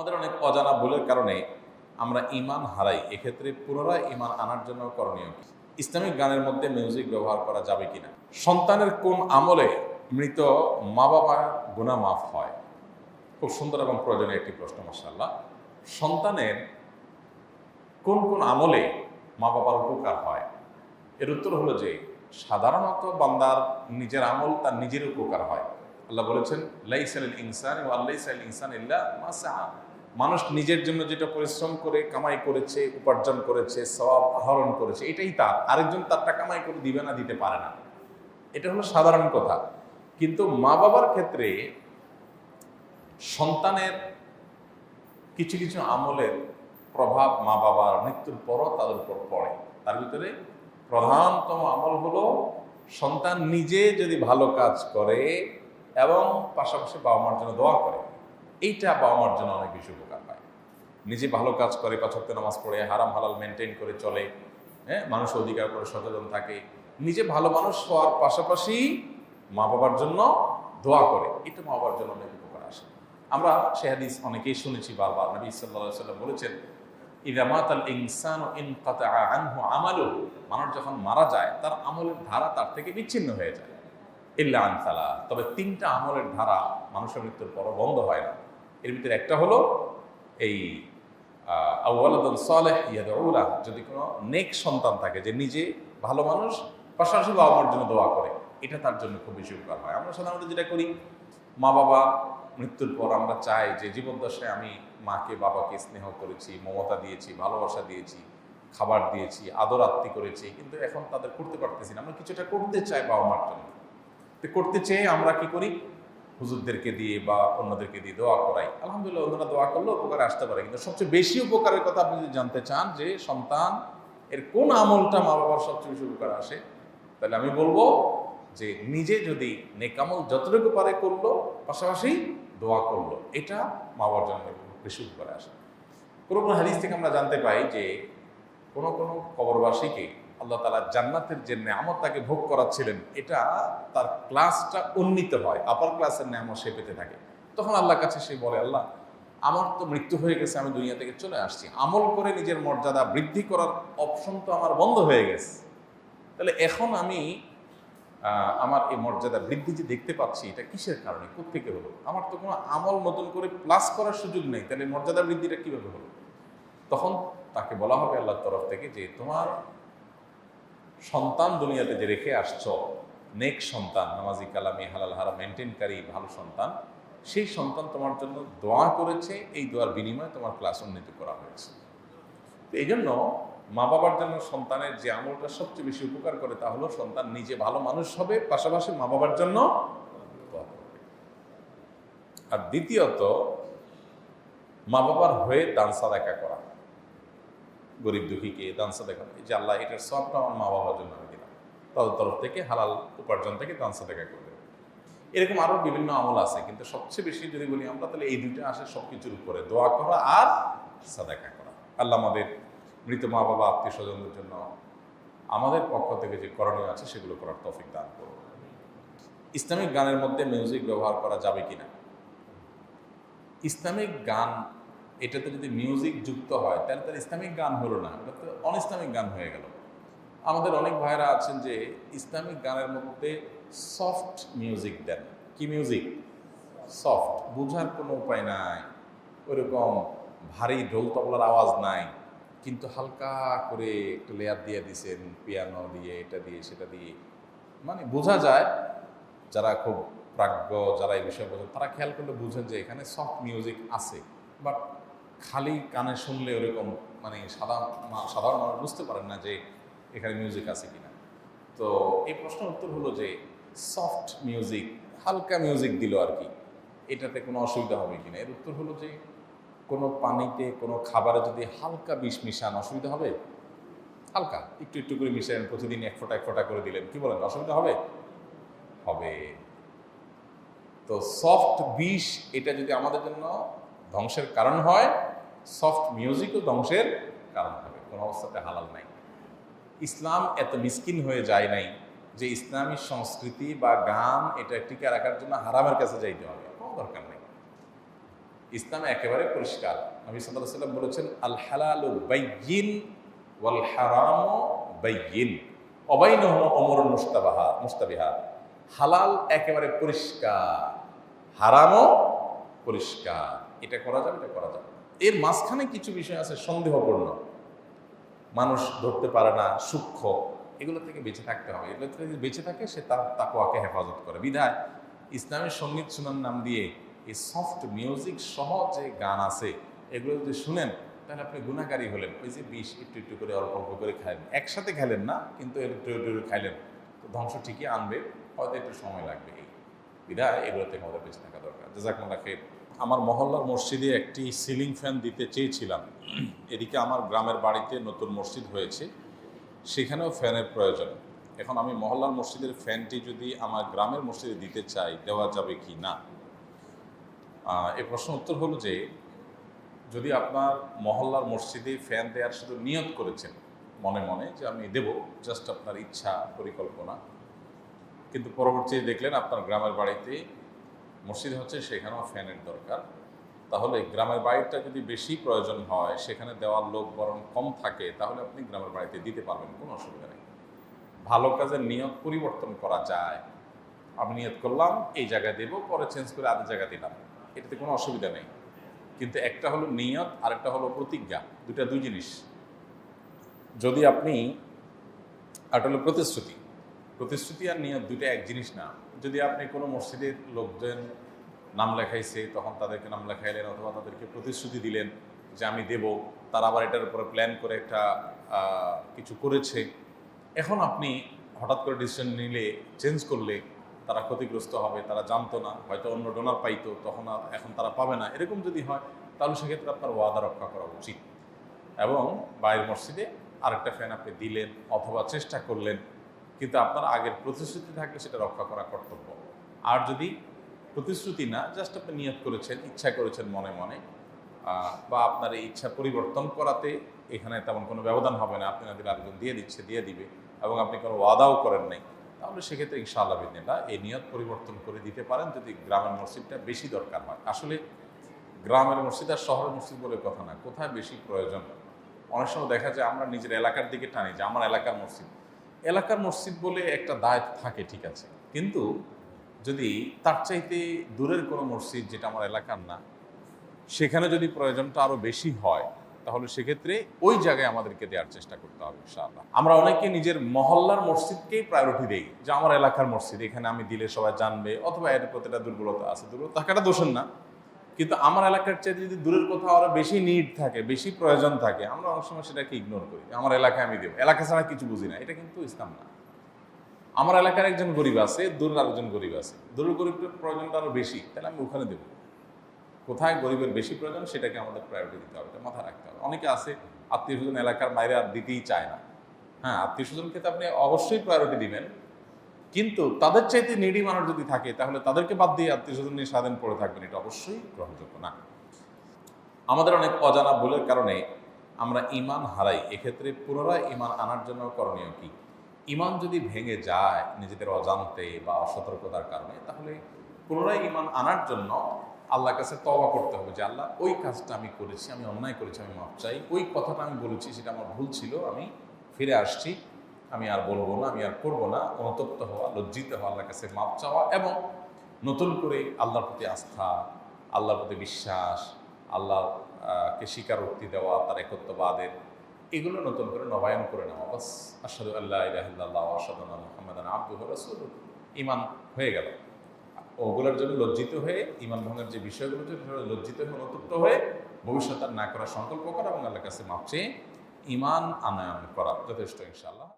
আমাদের অনেক অজানা ভুলের কারণে আমরা ঈমান হারাই। এক্ষেত্রে পুনরায় ঈমান আনার জন্য করণীয় কি? ইসলামিক গানের মধ্যে মিউজিক ব্যবহার করা যাবে কিনা? সন্তানের কোন আমলে মৃত মা বাবার গুনাহ মাফ হয়? খুব সুন্দর এবং প্রয়োজনীয় একটি প্রশ্ন। মাশাআল্লাহ। সন্তানের কোন কোন আমলে মা বাবার উপকার হয়? এর উত্তর হলো যে সাধারণত বান্দার নিজের আমল তার নিজের উপকার হয়। আল্লাহ বলেছেন লাইসাল ইনসান ওয়া লাইসাল ইনসান ইল্লা মা সাআ। মানুষ নিজের জন্য যেটা পরিশ্রম করে কামাই করেছে, উপার্জন করেছে, সওয়াব আহরণ করেছে, এটাই তার। আরেকজন তারটা কামাই করে দিবে না, দিতে পারে না। এটা হলো সাধারণ কথা। কিন্তু মা বাবার ক্ষেত্রে সন্তানের কিছু কিছু আমলের প্রভাব মা বাবার মৃত্যুর পরও তাদের উপর পড়ে। তার ভিতরে প্রধানতম আমল হলো সন্তান নিজে যদি ভালো কাজ করে এবং পাশাপাশি বাবা মার জন্য দোয়া করে, এইটা বাবা মার জন্য অনেক বেশি উপকার পায়। নিজে ভালো কাজ করে, 5 ওয়াক্ত নামাজ পড়ে, হারাম হালাল মেনটেন করে চলে, মানুষের অধিকার করে সচেতন থাকে, নিজে ভালো মানুষ হওয়ার পাশাপাশি মা বাবার জন্য দোয়া করে, এটা মা বাবার জন্য অনেক উপকার আসে। আমরা সে হাদিস অনেকেই শুনেছি বারবার। নবী সাল্লাল্লাহু আলাইহি ওয়াসাল্লাম বলেছেন ইযা মাতাল ইনসানু ইনকাতাআ আনহু আমালুহু, মানুষ যখন মারা যায় তার আমলের ধারা তার থেকে বিচ্ছিন্ন হয়ে যায়। ইল্লা আন সালাত, তবে 3টা আমলের ধারা মানুষের মৃত্যুর পর বন্ধ হয় না। এর ভিতরে একটা হলো এই আওয়ালাদুন সালেহ ইয়াদউ লাহ, যদি কোনো নেক সন্তান থাকে যে নিজে ভালো মানুষ পাশাপাশি বাবা মার জন্য দোয়া করে, এটা তার জন্য খুব বেশি উপকার হয়। আমরা সাধারণত যেটা করি, মা বাবা মৃত্যুর পর আমরা চাই যে জীবদ্দশায় আমি মাকে বাবাকে স্নেহ করেছি, মমতা দিয়েছি, ভালোবাসা দিয়েছি, খাবার দিয়েছি, আদর আত্মি করেছি, কিন্তু এখন তাদের করতে পারতেছি না। আমরা কিছুটা করতে চাই বাবা মার জন্য। তো করতে চেয়ে আমরা কি করি, হুজুরদেরকে দিয়ে বা অন্যদেরকে দিয়ে দোয়া করাই। আলহামদুলিল্লাহ, অন্যরা দোয়া করলেও উপকারে আসতে পারে। কিন্তু সবচেয়ে বেশি উপকারের কথা আপনি যদি জানতে চান যে সন্তান এর কোন আমলটা মা বাবার সবচেয়ে বেশি উপকার আসে, তাহলে আমি বলবো যে নিজে যদি নেকামল যতটুকু পারে করলো, পাশাপাশি দোয়া করলো, এটা মা বাবার জন্য বেশি উপকারে আসে। কোনো কোনো হাদিস থেকে আমরা জানতে পাই যে কোনো কোনো কবরবাসীকে আল্লাহ তাআলা জান্নাতের যে নেয়ামত তাকে ভোগ করাচ্ছিলেন, এটা তার ক্লাসটা উন্নীত হয়, আপার ক্লাসের নেয়ামত সে পেতে থাকে। তখন আল্লাহর কাছে সে বলে, আল্লাহ আমার তো মৃত্যু হয়ে গেছে, আমি দুনিয়া থেকে চলে আসছি, আমল করে নিজের মর্যাদা বৃদ্ধি করার অপশন তো আমার বন্ধ হয়ে গেছে, তাহলে এখন আমি আমার এই মর্যাদা বৃদ্ধি যে দেখতে পাচ্ছি, এটা কিসের কারণে, কোত্থেকে হলো? আমার তো কোনো আমল নতুন করে প্লাস করার সুযোগ নেই, তাহলে মর্যাদা বৃদ্ধিটা কিভাবে হলো? তখন তাকে বলা হবে আল্লাহর তরফ থেকে যে তোমার সন্তান দুনিয়াতে যে রেখে আসছো, নেক সন্তান, নামাজি কালামি হালাল হারাম মেনটেনকারী ভালো সন্তান, সেই সন্তান তোমার জন্য দোয়া করেছে, এই দোয়ার বিনিময়ে তোমার ক্লাস উন্নতি করা হয়েছে। তো এই জন্য মা বাবার জন্য সন্তানের যে আমলটা সবচেয়ে বেশি উপকার করে তা হলো সন্তান নিজে ভালো মানুষ হবে, পাশাপাশি মা বাবার জন্য দোয়া করবে। আর দ্বিতীয়ত, মা বাবার হয়ে দান সাদাকা করা, গরিব দুঃখীকে দান সাদাকা, যে আল্লাহ এটার সবটা আমার মা বাবার জন্য আমি দিলাম, তাদের তরফ থেকে হালাল উপার্জন থেকে দান সাদাকা করবে। এরকম আরও বিভিন্ন আমল আছে, কিন্তু সবচেয়ে বেশি যদি বলি আমরা, তাহলে এই দুইটা আসে সবকিছুর উপরে, দোয়া করা আর সাদাকা করা। আল্লাহ আমাদের মৃত মা বাবা আত্মীয় স্বজনদের জন্য আমাদের পক্ষ থেকে যে করণীয় আছে সেগুলো করার তৌফিক দান করব। ইসলামিক গানের মধ্যে মিউজিক ব্যবহার করা যাবে কিনা? ইসলামিক গান, এটাতে যদি মিউজিক যুক্ত হয় তাহলে তার ইসলামিক গান হলো না, এটা তো অনইসলামিক গান হয়ে গেল। আমাদের অনেক ভাইরা আছেন যে ইসলামিক গানের মধ্যে সফট মিউজিক দেন। কি মিউজিক? সফট, বোঝার কোনো উপায় নাই, ওইরকম ভারী ঢোল তবলার আওয়াজ নাই, কিন্তু হালকা করে একটু লেয়ার দিয়ে দিছেন, পিয়ানো দিয়ে, এটা দিয়ে সেটা দিয়ে, মানে বোঝা যায় যারা খুব প্রাজ্ঞ, যারা এই বিষয়ে বোঝেন, তারা খেয়াল করলে বুঝেন যে এখানে সফট মিউজিক আছে। বাট খালি কানে শুনলে ওরকম মানে সাধারণ মানুষ বুঝতে পারেন না যে এখানে মিউজিক আছে কিনা। তো এই প্রশ্নের উত্তর হলো যে সফট মিউজিক, হালকা মিউজিক দিল আর কি, এটাতে কোনো অসুবিধা হবে কিনা? এর উত্তর হলো যে কোনো পানিতে কোনো খাবারে যদি হালকা বিষ মিশান অসুবিধা হবে? হালকা একটু একটু করে মিশান, প্রতিদিন এক ফোঁটা করে দিলেন, কি বলেন, অসুবিধা হবে? হবে। তো সফট বিষ এটা যদি আমাদের জন্য ধ্বংসের কারণ হয়, সফট মিউজিকও ধ্বংসের কারণ হবে, কোনো অবস্থাতে হালাল নাই। ইসলাম এত মিসকিন হয়ে যায় নাই যে ইসলামী সংস্কৃতি বা গান এটা টিকে রাখার জন্য হারামের কাছে যাইতে হবে, কোনো দরকার নেই। ইসলাম একেবারে পরিষ্কার। নবী সাল্লাল্লাহু আলাইহি ওয়াসাল্লাম বলেছেন, আল হালালু বাইয়িন ওয়াল হারামু বাইয়িন ওয়াবাইনাহুমা উমুরুন মুশতাবিহাত। হালাল একেবারে পরিষ্কার, হারামও পরিষ্কার, এটা করা যাবে, এটা করা যাবে। এর মাঝখানে কিছু বিষয় আছে সন্দেহপূর্ণ, মানুষ ধরতে পারে না, সূক্ষ্ম, এগুলো থেকে বেঁচে থাকতে হবে। এগুলো থেকে বেঁচে থাকে সে তার তাকওয়াকে হেফাজত করে। বিধায় ইসলামের সঙ্গীত শোনার নাম দিয়ে এই সফট মিউজিক সহ যে গান আছে এগুলো যদি শুনেন তাহলে আপনি গুণাকারী হলেন। ওই যে বিষ একটু একটু করে অল্প অল্প করে খাইলেন, একসাথে খাইলেন না, কিন্তু একটু একটু খাইলেন, তো ধ্বংস ঠিকই আনবে, হয়তো একটু সময় লাগবে। এই বিধায় এগুলো থেকে আমাদের বেঁচে থাকা দরকার। জাযাকুমুল্লাহ খাইর। আমার মহল্লার মসজিদে একটি সিলিং ফ্যান দিতে চেয়েছিলাম। এদিকে আমার গ্রামের বাড়িতে নতুন মসজিদ হয়েছে, সেখানেও ফ্যানের প্রয়োজন। এখন আমি মহল্লার মসজিদের ফ্যানটি যদি আমার গ্রামের মসজিদে দিতে চাই, দেওয়া যাবে কি না? এই প্রশ্ন উত্তর হলো যে, যদি আপনার মহল্লার মসজিদে ফ্যান দেওয়ার শুধু নিয়ত করেছেন মনে মনে যে আমি দেব, জাস্ট আপনার ইচ্ছা পরিকল্পনা, কিন্তু পরবর্তীতে দেখলেন আপনার গ্রামের বাড়িতে মসজিদ হচ্ছে, সেখানেও ফ্যানের দরকার, তাহলে গ্রামের বাড়িটা যদি বেশি প্রয়োজন হয়, সেখানে দেওয়ার লোক বরং কম থাকে, তাহলে আপনি গ্রামের বাড়িতে দিতে পারবেন, কোনো অসুবিধা নেই। ভালো কাজের নিয়ত পরিবর্তন করা যায়। আমি নিয়ত করলাম এই জায়গায় দেবো, পরে চেঞ্জ করে আরেক জায়গায় দিলাম, এটাতে কোনো অসুবিধা নেই। কিন্তু একটা হলো নিয়ত, আরেকটা হলো প্রতিজ্ঞা, দুটা দুই জিনিস। যদি আপনি, একটা হলো প্রতিশ্রুতি, প্রতিশ্রুতি আর নিয়ত দুইটা এক জিনিস না। যদি আপনি কোনো মসজিদের লোকজন নাম লেখাইছে, তখন তাদেরকে নাম লেখাইলেন, অথবা তাদেরকে প্রতিশ্রুতি দিলেন যে আমি দেব, তারা আবার এটার উপরে প্ল্যান করে একটা কিছু করেছে, এখন আপনি হঠাৎ করে ডিসিশন নিলে, চেঞ্জ করলে তারা ক্ষতিগ্রস্ত হবে, তারা জানতো না, হয়তো অন্য ডোনার পাইতো, তখন আর এখন তারা পাবে না, এরকম যদি হয় তাহলে সেক্ষেত্রে আপনার ওয়াদা রক্ষা করা উচিত। এবং বাইরের মসজিদে আরেকটা ফ্যান আপনি দিলেন অথবা চেষ্টা করলেন, কিন্তু আপনার আগের প্রতিশ্রুতি থাকলে সেটা রক্ষা করা কর্তব্য। আর যদি প্রতিশ্রুতি না, জাস্ট আপনি নিয়ত করেছেন, ইচ্ছা করেছেন মনে মনে, বা আপনার এই ইচ্ছা পরিবর্তন করাতে এখানে তেমন কোনো ব্যবধান হবে না, আপনি না দিলে আরেকজন দিয়ে দিচ্ছে, দিয়ে দিবে, এবং আপনি কোনো ওয়াদাও করেন নাই, তাহলে সেক্ষেত্রে ইনশাআল্লাহ বিদিনিল্লাহ এই নিয়ত পরিবর্তন করে দিতে পারেন, যদি গ্রামের মসজিদটা বেশি দরকার হয়। আসলে গ্রামের মসজিদ আর শহরের মসজিদ বলে কথা না, কোথায় বেশি প্রয়োজন। অনেক সময় দেখা যায় আমরা নিজের এলাকার দিকে টানি যে আমার এলাকার মসজিদ, এলাকার মসজিদ বলে একটা দায়িত্ব থাকে, ঠিক আছে, কিন্তু যদি তার চাইতে দূরের কোনো মসজিদ যেটা আমার এলাকার না, সেখানে যদি প্রয়োজনটা আরও বেশি হয়, তাহলে সেক্ষেত্রে ওই জায়গায় আমাদেরকে দেওয়ার চেষ্টা করতে হবে ইনশাআল্লাহ। আমরা অনেকে নিজের মহল্লার মসজিদকেই প্রায়োরিটি দেই, যে আমার এলাকার মসজিদ, এখানে আমি দিলে সবাই জানবে, অথবা এর প্রতিটা দুর্বলতা আছে, দুর্বলতা থাকাটা দোষের না, কিন্তু আমার এলাকার চাইতে যদি দূরের কোথাও আরও বেশি নিড থাকে, বেশি প্রয়োজন থাকে, আমরা অনেক সময় সেটাকে ইগনোর করি, আমার এলাকায় আমি দেবো, এলাকা ছাড়া কিছু বুঝি না, এটা কিন্তু ইসলাম না। আমার এলাকার একজন গরিব আছে, দূরের আরেকজন গরিব আছে, দূরের গরিবের প্রয়োজনটা আরও বেশি, তাহলে আমি ওখানে দেবো। কোথায় গরিবের বেশি প্রয়োজন সেটাকে আমাদের প্রায়োরিটি দিতে হবে, এটা মাথায় রাখতে হবে। অনেকে আছে আত্মীয় স্বজন এলাকার বাইরে আর দিতেই চায় না। হ্যাঁ, আত্মীয় স্বজনকে তো আপনি অবশ্যই প্রায়োরিটি দিবেন, কিন্তু তাদের চাইতে নিডি মানুষ যদি থাকে, তাহলে তাদেরকে বাদ দিয়ে আত্মীয় স্বজন নিয়ে সারাদিন পড়ে থাকবেন, এটা অবশ্যই গ্রহণযোগ্য না। আমাদের অনেক অজানা ভুলের কারণে আমরা ঈমান হারাই। এক্ষেত্রে পুনরায় ঈমান আনার জন্য করণীয় কি? ঈমান যদি ভেঙে যায় নিজেদের অজান্তে বা অসতর্কতার কারণে, তাহলে পুনরায় ঈমান আনার জন্য আল্লাহর কাছে তওবা করতে হবে যে আল্লাহ, ওই কাজটা আমি করেছি, আমি অন্যায় করেছি, আমি মাফ চাই, ওই কথাটা আমি বলেছি সেটা আমার ভুল ছিল, আমি ফিরে আসছি, আমি আর বলবো না, আমি আর করবো না। অনুতপ্ত হওয়া, লজ্জিত হওয়া, আল্লাহর কাছে মাফ চাওয়া, এবং নতুন করে আল্লাহর প্রতি আস্থা, আল্লাহর প্রতি বিশ্বাস, আল্লাহকে স্বীকারোক্তি দেওয়া, তার একত্ববাদের, এগুলো নতুন করে নবায়ন করে নেওয়া। বাস, আশহাদু আল্লা ইলাহা ইল্লাল্লাহ ওয়া আশহাদু আন্না মুহাম্মাদান আবদুহু ওয়া রাসূলুহু, ঈমান হয়ে গেল। ওগুলোর জন্য লজ্জিত হয়ে, ঈমান ভঙ্গের যে বিষয়গুলো লজ্জিত হয়ে, অনুতপ্ত হয়ে ভবিষ্যৎ আর না করার সংকল্প করা এবং আল্লাহর কাছে মাপ চেয়ে ঈমান আনয়ন করা যথেষ্ট ইনশাআল্লাহ।